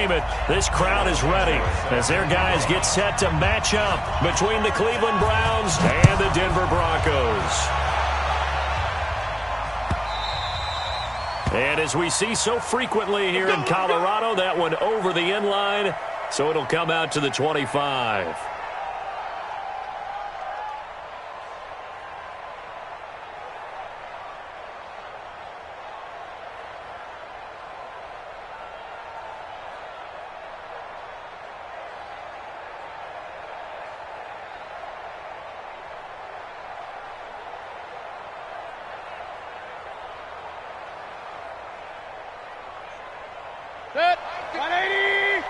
entertainment, this crowd is ready as their guys get set to match up between the Cleveland Browns and the Denver Broncos. And as we see so frequently here in Colorado, that one over the end line, so it'll come out to the 25. Set. 180.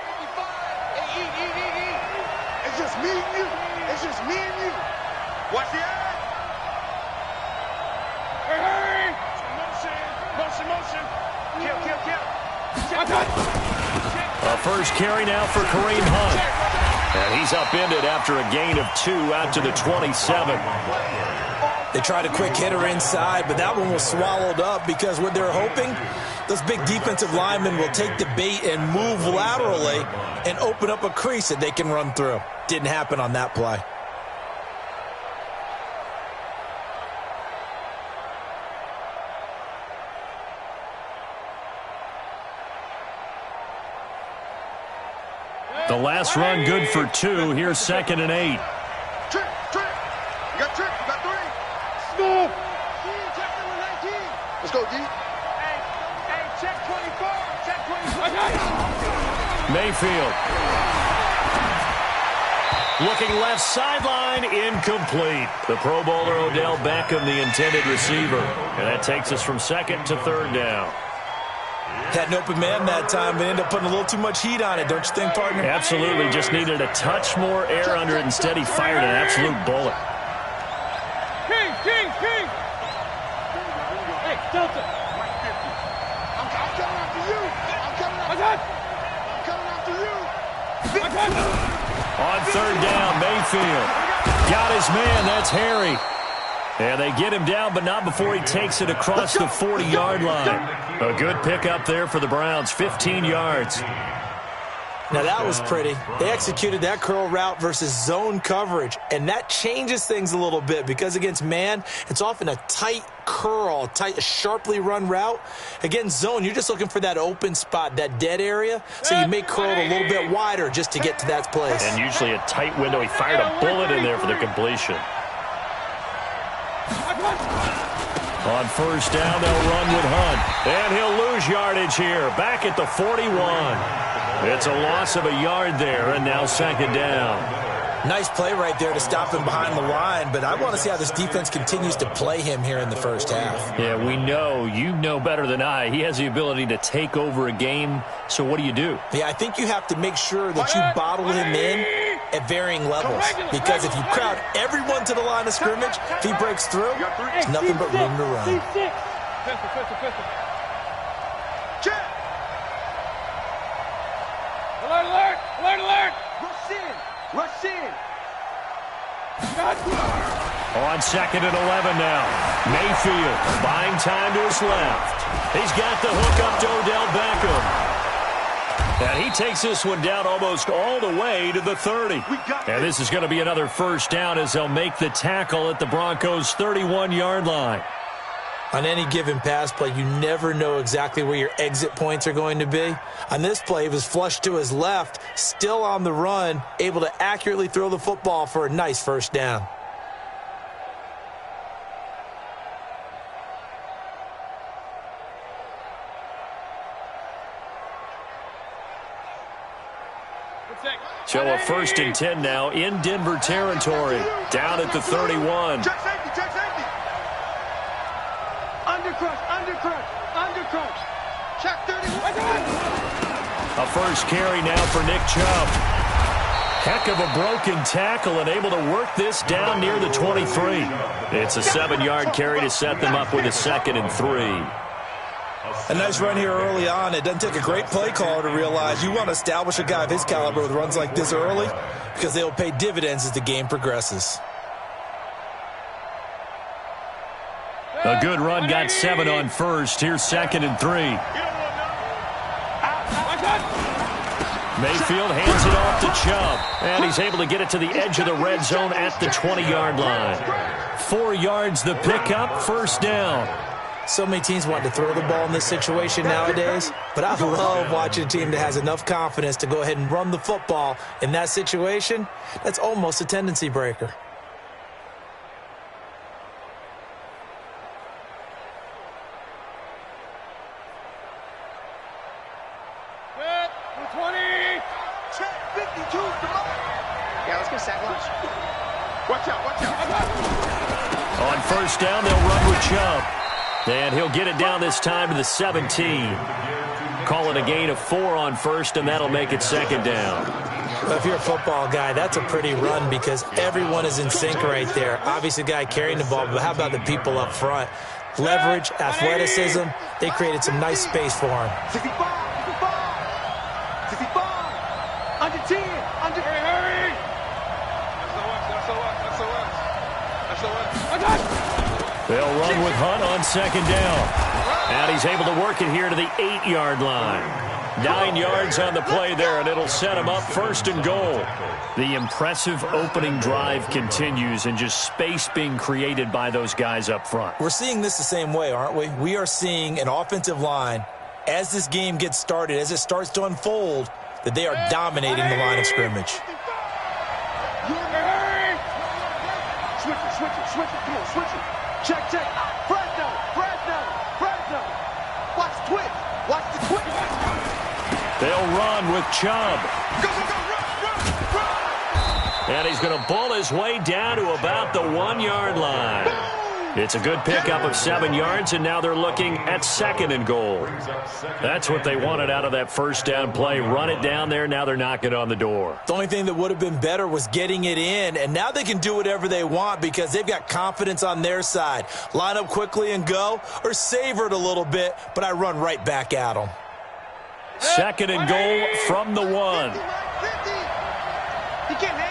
It's just me and you. It's just me and you. Watch the eye. Hurry. Motion. Kill. A first carry now for Kareem Hunt. And he's upended after a gain of 2 out to the 27. They tried a quick hitter inside, but that one was swallowed up because what they're hoping, those big defensive linemen will take the bait and move laterally and open up a crease that they can run through. Didn't happen on that play. The last run good for 2. Here's 2nd and 8. Trick. You got 3. Smooth. Check number 19. Let's go, D. Hey, check 24. Check 24. Mayfield. Looking left sideline, incomplete. The Pro Bowler Odell Beckham, the intended receiver. And that takes us from 2nd to 3rd down. Had an open man that time, but ended up putting a little too much heat on it, don't you think, partner? Absolutely. Just needed a touch more air under it. Instead, he fired an absolute bullet. King. Hey, Delta. I'm coming after you. I'm coming after you. On 3rd down, Mayfield. Got his man. That's Harry. And they get him down, but not before he takes it across the 40-yard line. A good pickup there for the Browns, 15 yards. Now, that was pretty. They executed that curl route versus zone coverage, and that changes things a little bit because against man, it's often a tight curl, tight, sharply run route. Against zone, you're just looking for that open spot, that dead area, so you may curl it a little bit wider just to get to that place. And usually a tight window. He fired a bullet in there for the completion. On 1st down, they'll run with Hunt. And he'll lose yardage here, back at the 41. It's a loss of a yard there, and now 2nd down. Nice play right there to stop him behind the line, but I want to see how this defense continues to play him here in the first half. Yeah, we know. You know better than I. He has the ability to take over a game, so what do you do? Yeah, I think you have to make sure that you bottle him in at varying levels, because if you crowd everyone to the line of scrimmage, if he breaks through, there's nothing but room to run. Pistol. Check. Alert. Rush in. On 2nd and 11 now. Mayfield buying time to his left. He's got the hook up to Odell Beckham. And he takes this one down almost all the way to the 30. And this is going to be another 1st down as they'll make the tackle at the Broncos' 31-yard line. On any given pass play, you never know exactly where your exit points are going to be. On this play, he was flushed to his left, still on the run, able to accurately throw the football for a nice 1st down. So a 1st and 10 now in Denver territory, down at the 31. Check safety. Undercrush. Check 31. A first carry now for Nick Chubb. Heck of a broken tackle and able to work this down near the 23. It's a 7-yard carry to set them up with a 2nd and 3. A nice run here early on. It doesn't take a great play caller to realize you want to establish a guy of his caliber with runs like this early because they'll pay dividends as the game progresses. A good run, got 7 on first. Here's 2nd and 3. Mayfield hands it off to Chubb, and he's able to get it to the edge of the red zone at the 20-yard line. 4 yards the pickup, first down. So many teams want to throw the ball in this situation nowadays, but I love watching a team that has enough confidence to go ahead and run the football in that situation. That's almost a tendency breaker. Watch out. On first down, they'll run with Chubb. And he'll get it down this time to the 17. Call it a gain of 4 on first, and that'll make it second down. Well, if you're a football guy, that's a pretty run because everyone is in sync right there. Obviously, the guy carrying the ball, but how about the people up front? Leverage, athleticism, they created some nice space for him. 65, under 10, under. Hurry! They'll run with Hunt on second down. And he's able to work it here to the 8-yard line. 9 yards on the play there, and it'll set him up first and goal. The impressive opening drive continues, and just space being created by those guys up front. We're seeing this the same way, aren't we? We are seeing an offensive line, as this game gets started, as it starts to unfold, that they are dominating the line of scrimmage. Switch it, come on, switch it. Check. Fresno. Watch the twitch. They'll run with Chubb. Go, run. And he's going to bull his way down to about the 1-yard line. It's a good pickup of 7 yards, and now they're looking at second and goal. That's what they wanted out of that first down play. Run it down there. Now they're knocking on the door. The only thing that would have been better was getting it in, and now they can do whatever they want because they've got confidence on their side. Line up quickly and go, or savor it a little bit, but I run right back at them. Second and goal from the 1. He can't hang.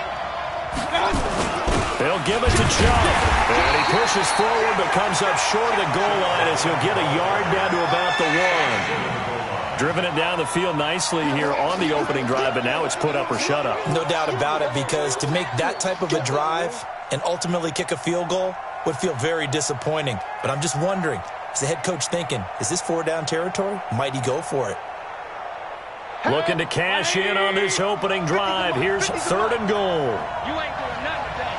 They'll give it to Chubb. And he pushes forward but comes up short of the goal line as he'll get a yard down to about the 1. Driven it down the field nicely here on the opening drive, but now it's put up or shut up. No doubt about it, because to make that type of a drive and ultimately kick a field goal would feel very disappointing. But I'm just wondering, is the head coach thinking, is this 4-down territory? Might he go for it? Looking to cash in on this opening drive. Here's third and goal. You ain't doing nothing today.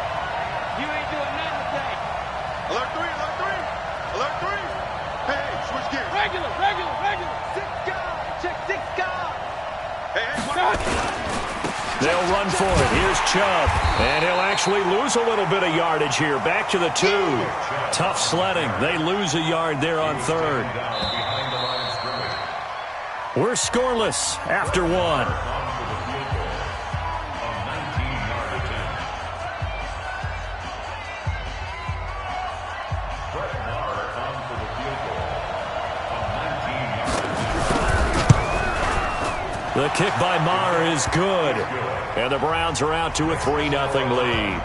Alert 3. Hey, switch gears. Regular. 6 guys. Check 6 guys. Hey. They'll run for it. Here's Chubb. And he'll actually lose a little bit of yardage here. Back to the 2. Tough sledding. They lose a yard there on third. We're scoreless after 1. The kick by Maher is good. And the Browns are out to a 3-0 lead.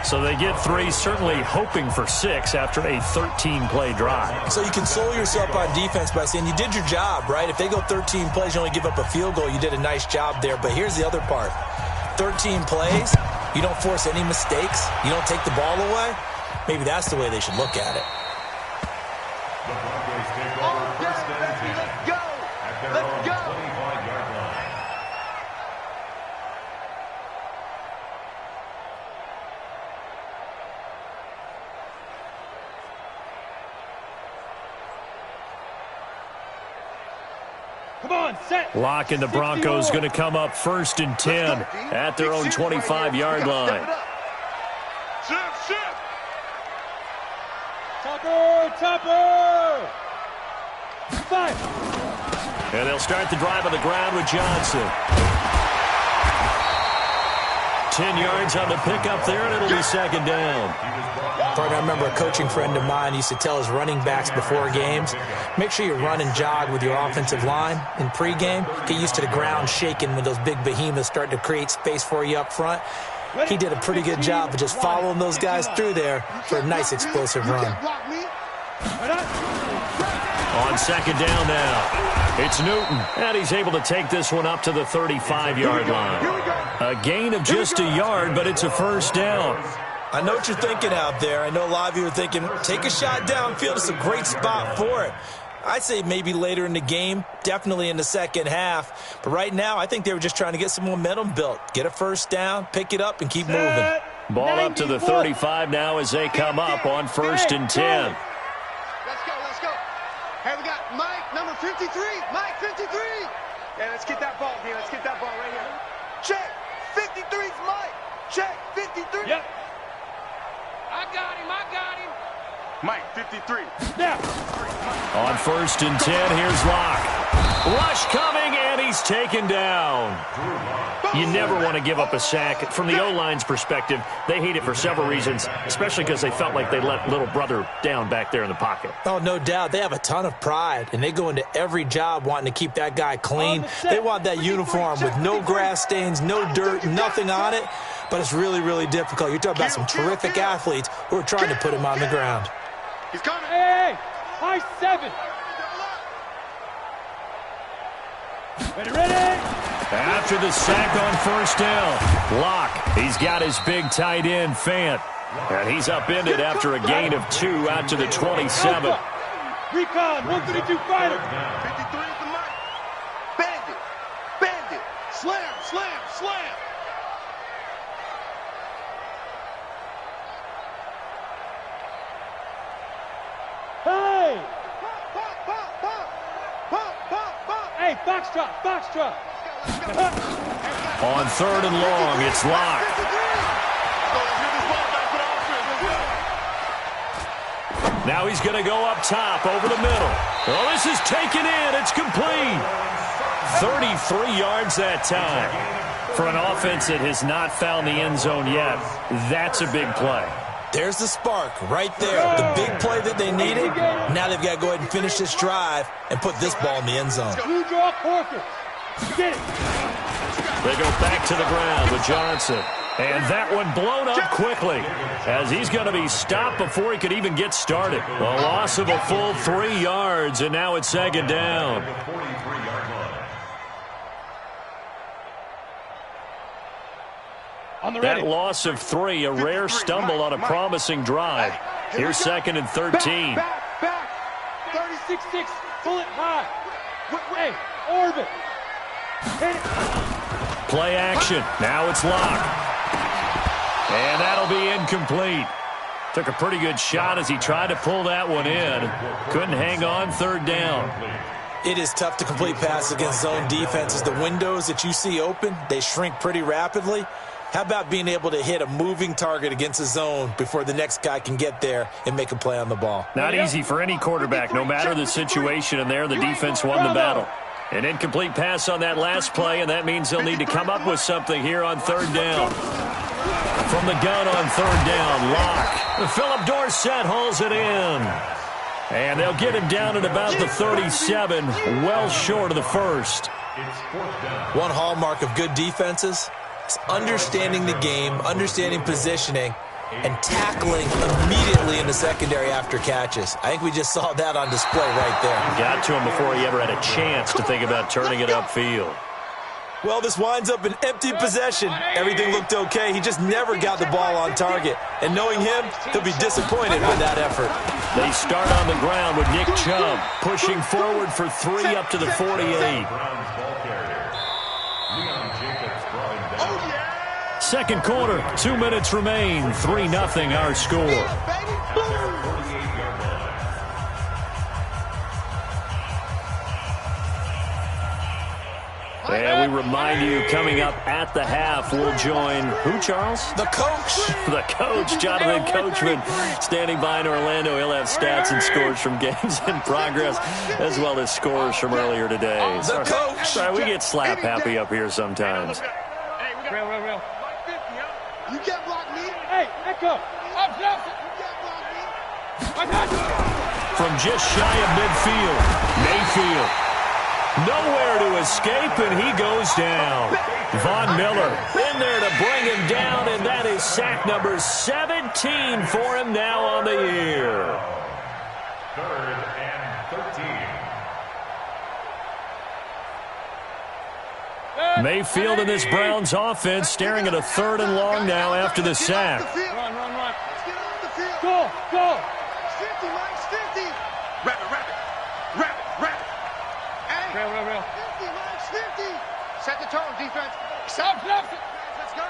So they get 3, certainly hoping for 6 after a 13-play drive. So you console yourself on defense by saying you did your job, right? If they go 13 plays, you only give up a field goal, you did a nice job there. But here's the other part. 13 plays, you don't force any mistakes, you don't take the ball away. Maybe that's the way they should look at it. Let's go. Come on, set. Lock and the Broncos going to come up first and 10 at their own 25-yard line. Shift. Topper. 5. And they'll start the drive on the ground with Johnson. 10 yards on the pickup there, and it'll be second down. Partner, I remember a coaching friend of mine used to tell his running backs before games, make sure you run and jog with your offensive line in pregame. Get used to the ground shaking when those big behemoths start to create space for you up front. He did a pretty good job of just following those guys through there for a nice explosive run. On second down now, it's Newton, and he's able to take this one up to the 35-yard line. A gain of just a yard, but it's a first down. I know what you're thinking out there. I know a lot of you are thinking, take a shot downfield. It's a great spot for it. I'd say maybe later in the game, definitely in the second half. But right now, I think they were just trying to get some momentum built. Get a first down, pick it up, and keep moving. Ball up to the 35 now as they come up on 1st and 10. Let's go, let's go. Hey, we got Mike, number 53. Mike, 53. Yeah, let's get that ball, D. Let's get that ball right here. Check. 53's Mike. Check. 53. Yep. I got him. Mike, 53. Yeah. On 1st and 10, here's Locke. Rush coming, and he's taken down. You never want to give up a sack. From the O-line's perspective, they hate it for several reasons, especially because they felt like they let little brother down back there in the pocket. Oh, no doubt. They have a ton of pride, and they go into every job wanting to keep that guy clean. They want that uniform with no grass stains, no dirt, nothing on it. But it's really, really difficult. You're talking about some terrific athletes who are trying to put him on the ground. He's coming. Hey, high 7. Ready? After the sack on 1st down, Locke, he's got his big tight end, Fant. And he's upended after a gain of 2 out to the 27. Recon, 132 fighter. 53 is the Mike. Bandit. Slam. Hey! Pop. Hey, Foxtrot. On 3rd and long, it's Locke. Now he's going to go up top over the middle. Oh, this is taken in. It's complete. 33 yards that time. For an offense that has not found the end zone yet, that's a big play. There's the spark right there. The big play that they needed. Now they've got to go ahead and finish this drive and put this ball in the end zone. Blue draw Corker. Get it. They go back to the ground with Johnson. And that one blown up quickly as he's going to be stopped before he could even get started. A loss of a full 3 yards, and now it's second down. That loss of 3, a rare stumble on a promising drive. Here's 2nd and 13. Back. 36-6. Pull it high. Hey, orbit. Hit it. Play action. Now it's Locke. And that'll be incomplete. Took a pretty good shot as he tried to pull that one in. Couldn't hang on 3rd down. It is tough to complete passes against zone defenses. The windows that you see open, they shrink pretty rapidly. How about being able to hit a moving target against a zone before the next guy can get there and make a play on the ball? Not easy for any quarterback, no matter the situation, and there the defense won the battle. An incomplete pass on that last play, and that means they'll need to come up with something here on 3rd down. From the gun on 3rd down, Locke. Philip Dorsett hauls it in. And they'll get him down at about the 37, well short of the first. One hallmark of good defenses is understanding the game, understanding positioning, and tackling immediately in the secondary after catches. I think we just saw that on display right there. Got to him before he ever had a chance to think about turning it upfield. Well, this winds up an empty possession. Everything looked okay. He just never got the ball on target. And knowing him, he'll be disappointed with that effort. They start on the ground with Nick Chubb pushing forward for 3 up to the 48. Second quarter, 2 minutes remain. 3-0 our score. And we remind you, coming up at the half, we'll join who, Charles? The coach. The coach, Jonathan Coachman, standing by in Orlando. He'll have stats and scores from games in progress, as well as scores from earlier today. The coach. Sorry, we get slap happy up here sometimes. Real. You can't block me. Hey, echo. Up. You can't block me. From just shy of midfield, Mayfield. Nowhere to escape, and he goes down. Von Miller in there to bring him down, and that is sack number 17 for him now on the year. 3rd and Mayfield and this Browns offense staring at a 3rd and long now after the sack. Run. Let's get off the field. Go. 50, Mike, 50. Wrap it. Hey. Rail. 50, Mike, 50. Set the tone, defense. Stop. Let's go.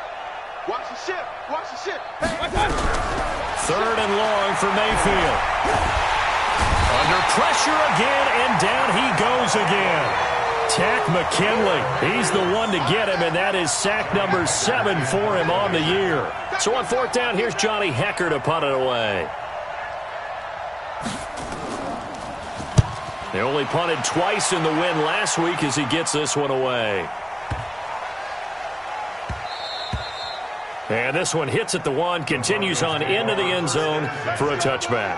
Watch the ship. Hey. 3rd and long for Mayfield. Under pressure again, and down he goes again. Tack McKinley, he's the one to get him, and that is sack number 7 for him on the year. So on 4th down, here's Johnny Hecker to punt it away. They only punted twice in the win last week as he gets this one away. And this one hits at the 1, continues on into the end zone for a touchback.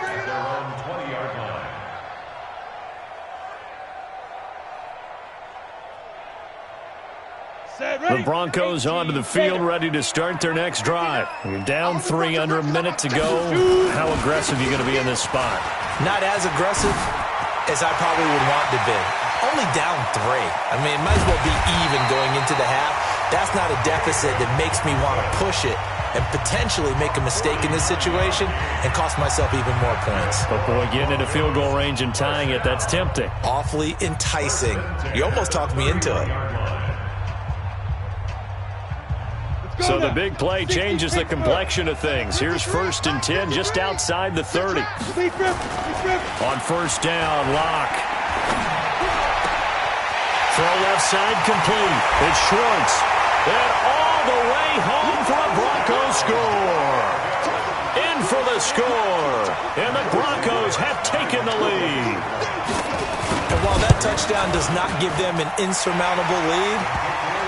The Broncos onto the field, ready to start their next drive. You're down 3, under a minute to go. How aggressive are you going to be in this spot? Not as aggressive as I probably would want to be. Only down 3. I mean, it might as well be even going into the half. That's not a deficit that makes me want to push it and potentially make a mistake in this situation and cost myself even more points. But boy, getting into field goal range and tying it, that's tempting. Awfully enticing. You almost talked me into it. So the big play changes the complexion of things. Here's 1st and 10 just outside the 30. On 1st down, Locke. Throw left side complete. It's Schwartz. And all the way home for a Broncos score. In for the score. And the Broncos have taken the lead. And while that touchdown does not give them an insurmountable lead,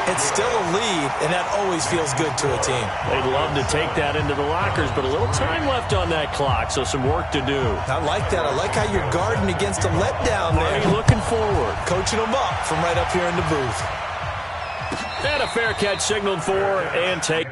it's still a lead, and that always feels good to a team. They'd love to take that into the lockers, but a little time left on that clock, so some work to do. I like that. I like how you're guarding against a letdown there. Looking forward. Coaching them up from right up here in the booth. And a fair catch signaled for and take.